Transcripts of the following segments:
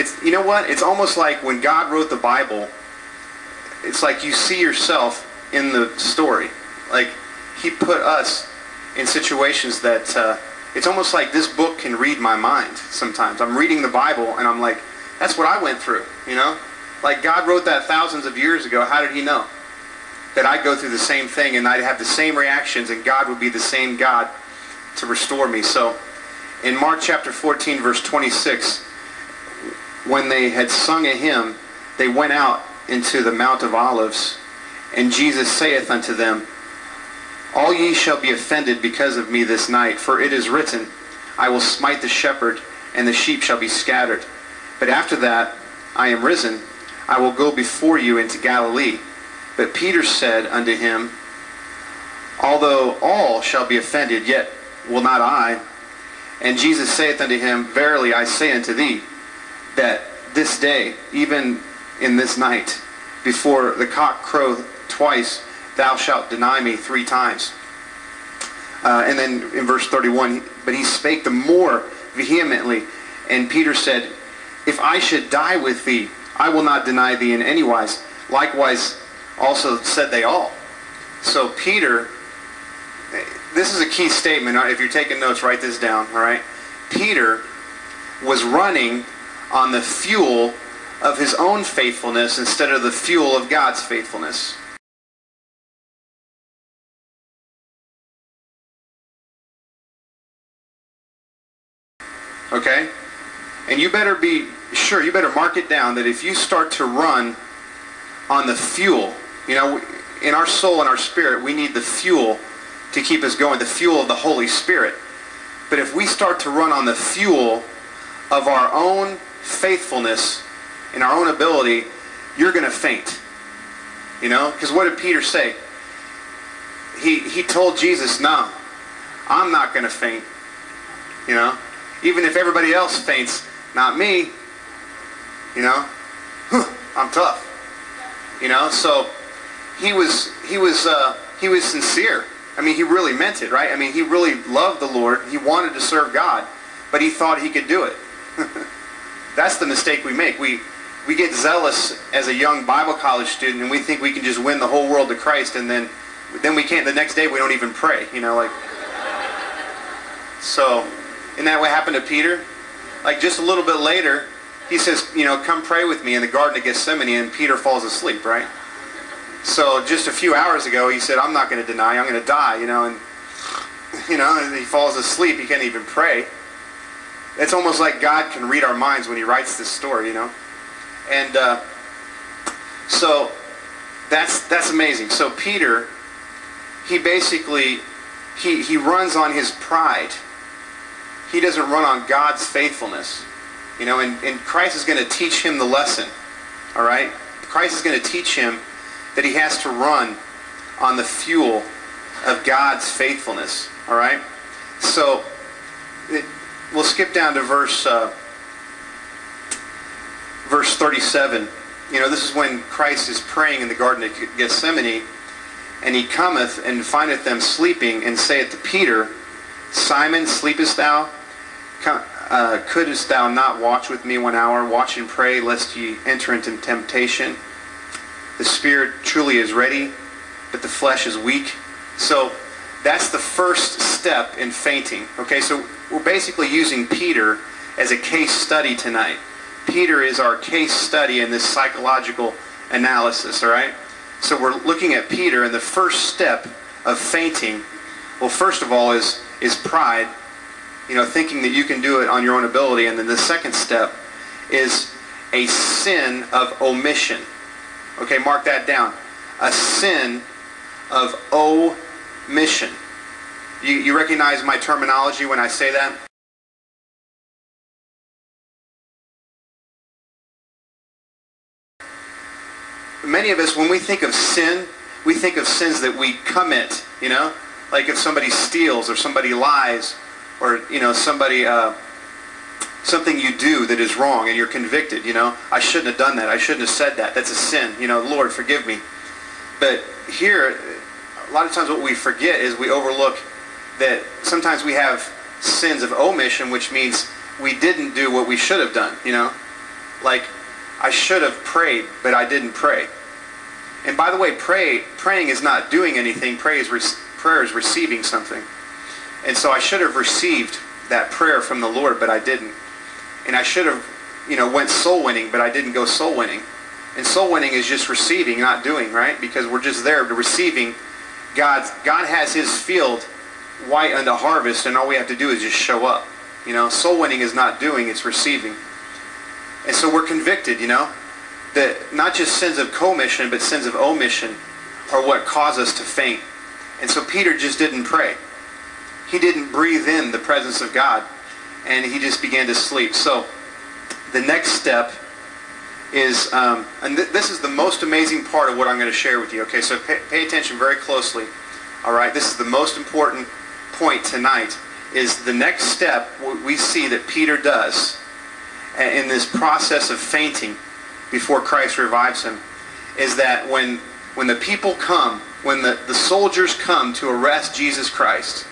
It's, you know what? It's almost like when God wrote the Bible, it's like you see yourself in the story. Like, he put us in situations that, it's almost like this book can read my mind sometimes. I'm reading the Bible and I'm like, that's what I went through, you know? Like, God wrote that thousands of years ago. How did he know that I'd go through the same thing and I'd have the same reactions and God would be the same God to restore me? So, in Mark chapter 14, verse 26, when they had sung a hymn, they went out into the Mount of Olives, and Jesus saith unto them, All ye shall be offended because of me this night, for it is written, I will smite the shepherd, and the sheep shall be scattered. But after that I am risen, I will go before you into Galilee. But Peter said unto him, Although all shall be offended, yet will not I. And Jesus saith unto him, Verily I say unto thee, that this day, even in this night, before the cock crow twice, thou shalt deny me 3 times. And then in verse 31, but he spake the more vehemently. And Peter said, If I should die with thee, I will not deny thee in any wise. Likewise also said they all. So Peter, this is a key statement. If you're taking notes, write this down, all right? Peter was running on the fuel of his own faithfulness instead of the fuel of God's faithfulness. Okay? And you better be sure, you better mark it down that if you start to run on the fuel, you know, in our soul and our spirit, we need the fuel to keep us going, the fuel of the Holy Spirit. But if we start to run on the fuel of our own faithfulness and our own ability, you're going to faint. You know? Because what did Peter say? He told Jesus, no, I'm not going to faint. You know? Even if everybody else faints, not me. You know? I'm tough. You know? So he was sincere. I mean, he really meant it, right? I mean, he really loved the Lord. He wanted to serve God, but he thought he could do it. That's the mistake we make. We get zealous as a young Bible college student, and we think we can just win the whole world to Christ, and then we can't. The next day we don't even pray. You know, like. So, isn't that what happened to Peter? Like, just a little bit later, he says, you know, come pray with me in the Garden of Gethsemane, and Peter falls asleep, right? So just a few hours ago, he said, I'm not going to deny, I'm going to die, you know, and he falls asleep, he can't even pray. It's almost like God can read our minds when he writes this story, you know. And so that's amazing. So Peter, he basically, he runs on his pride. He doesn't run on God's faithfulness, you know, and Christ is going to teach him the lesson, all right? Christ is going to teach him that he has to run on the fuel of God's faithfulness. All right? So, we'll skip down to verse 37. You know, this is when Christ is praying in the Garden of Gethsemane, and he cometh and findeth them sleeping, and saith to Peter, Simon, sleepest thou? Couldst thou not watch with me 1 hour? Watch and pray, lest ye enter into temptation. The spirit truly is ready, but the flesh is weak. So that's the first step in fainting. Okay, so we're basically using Peter as a case study tonight. Peter is our case study in this psychological analysis, all right? So we're looking at Peter, and the first step of fainting, well, first of all, is pride. You know, thinking that you can do it on your own ability. And then the second step is a sin of omission. Okay, mark that down. A sin of omission. You recognize my terminology when I say that? Many of us, when we think of sin, we think of sins that we commit, you know? Like if somebody steals or somebody lies or, you know, somebody... something you do that is wrong and you're convicted, you know, I shouldn't have done that, I shouldn't have said that, that's a sin, you know, Lord, forgive me. But here, a lot of times what we forget is we overlook that sometimes we have sins of omission, which means we didn't do what we should have done, you know. Like, I should have prayed, but I didn't pray. And by the way, praying is not doing anything. Prayer is receiving something. And so I should have received that prayer from the Lord, but I didn't. And I should have, went soul winning, but I didn't go soul winning. And soul winning is just receiving, not doing, right? Because we're just there to receiving. God has his field white unto harvest, and all we have to do is just show up. Soul winning is not doing, it's receiving. And so we're convicted, that not just sins of commission, but sins of omission are what cause us to faint. And so Peter just didn't pray. He didn't breathe in the presence of God, and he just began to sleep. So the next step is, and this is the most amazing part of what I'm going to share with you. Okay, so pay attention very closely. All right, this is the most important point tonight, is the next step we see that Peter does in this process of fainting before Christ revives him, is that when the people come, when the soldiers come to arrest Jesus Christ,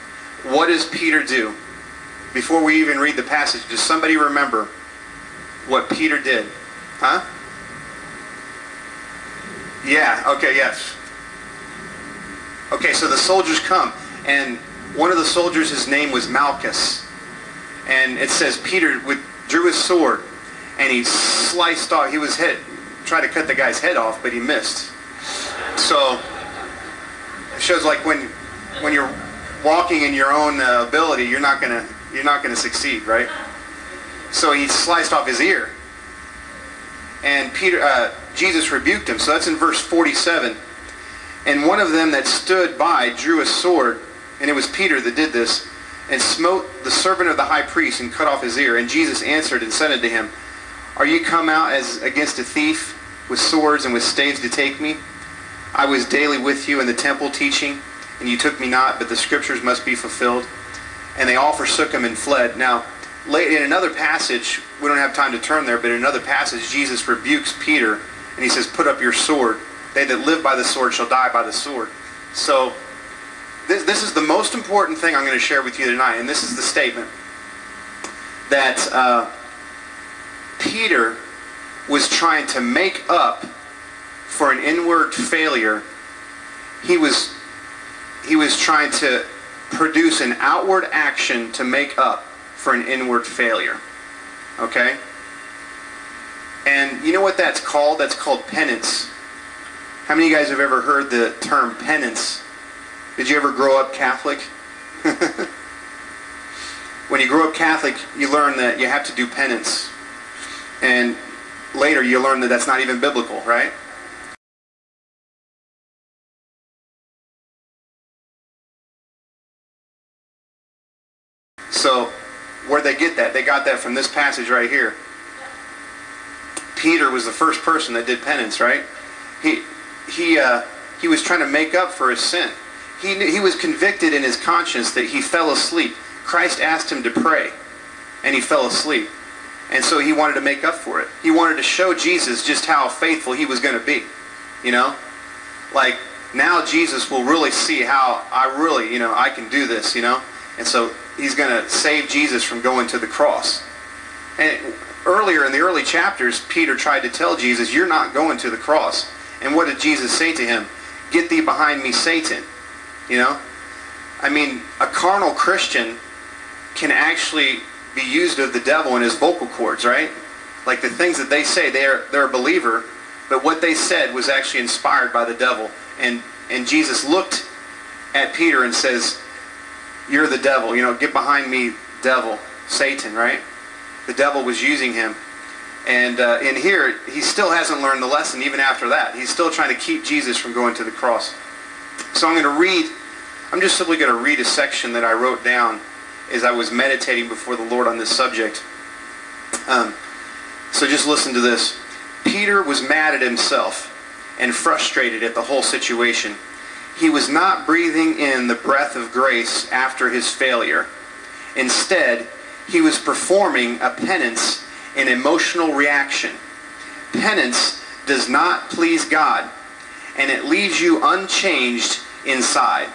what does Peter do? Before we even read the passage, does somebody remember what Peter did? Huh? Yeah, okay, yes. Okay, so the soldiers come, and one of the soldiers, his name was Malchus. And it says Peter drew his sword, and he sliced off, tried to cut the guy's head off, but he missed. So it shows like when you're walking in your own ability, you're not gonna succeed, right? So he sliced off his ear, and Jesus rebuked him. So that's in verse 47. And one of them that stood by drew a sword, and it was Peter that did this, and smote the servant of the high priest and cut off his ear. And Jesus answered and said unto him, Are you come out as against a thief with swords and with staves to take me? I was daily with you in the temple teaching, and you took me not, but the scriptures must be fulfilled. And they all forsook him and fled. Now, in another passage, we don't have time to turn there, but in another passage, Jesus rebukes Peter, and he says, Put up your sword. They that live by the sword shall die by the sword. So, this is the most important thing I'm going to share with you tonight, and this is the statement that Peter was trying to make up for an inward failure. He was trying to produce an outward action to make up for an inward failure. Okay? And you know what that's called? That's called penance. How many of you guys have ever heard the term penance? Did you ever grow up Catholic? When you grow up Catholic, you learn that you have to do penance. And later you learn that that's not even biblical, right? So, where'd they get that? They got that from this passage right here. Peter was the first person that did penance, right? He was trying to make up for his sin. He was convicted in his conscience that he fell asleep. Christ asked him to pray, and he fell asleep. And so he wanted to make up for it. He wanted to show Jesus just how faithful he was going to be. Like, now Jesus will really see how I can do this, And so he's going to save Jesus from going to the cross. And earlier in the early chapters, Peter tried to tell Jesus, you're not going to the cross. And what did Jesus say to him? Get thee behind me, Satan. A carnal Christian can actually be used of the devil in his vocal cords, right? Like the things that they say, they're a believer, but what they said was actually inspired by the devil. And Jesus looked at Peter and says, you're the devil, get behind me, devil, Satan, right? The devil was using him. And in here, he still hasn't learned the lesson even after that. He's still trying to keep Jesus from going to the cross. So I'm just simply going to read a section that I wrote down as I was meditating before the Lord on this subject. So just listen to this. Peter was mad at himself and frustrated at the whole situation. He was not breathing in the breath of grace after his failure. Instead, he was performing a penance, an emotional reaction. Penance does not please God, and it leaves you unchanged inside.